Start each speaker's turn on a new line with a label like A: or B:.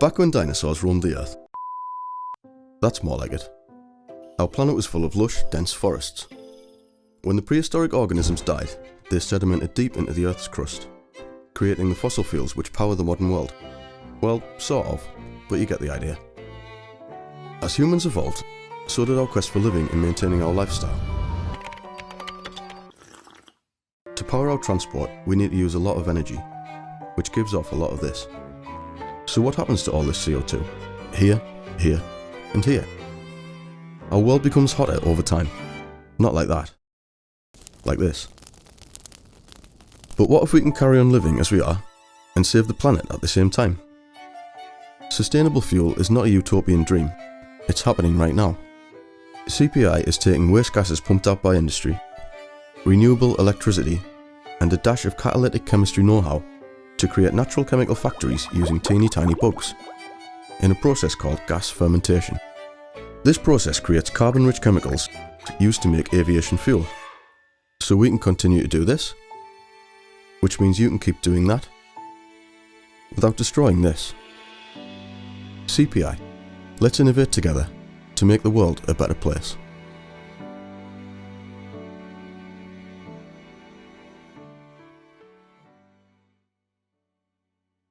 A: Back when dinosaurs roamed the earth. That's more like it. Our planet was full of lush, dense forests. When the prehistoric organisms died, they sedimented deep into the Earth's crust, creating the fossil fuels which power the modern world. Well, sort of, but you get the idea. As humans evolved, so did our quest for living and maintaining our lifestyle. To power our transport, we need to use a lot of energy, which gives off a lot of this. So what happens to all this CO2? Here, here, and here. Our world becomes hotter over time. Not like that. Like this. But what if we can carry on living as we are, and save the planet at the same time? Sustainable fuel is not a utopian dream. It's happening right now. CPI is taking waste gases pumped out by industry, renewable electricity, and a dash of catalytic chemistry know-how to create natural chemical factories using teeny tiny bugs, in a process called gas-fermentation. This process creates carbon-rich chemicals used to make aviation fuel. So we can continue to do this, which means you can keep doing that, without destroying this. CPI. Let's innovate together to make the world a better place.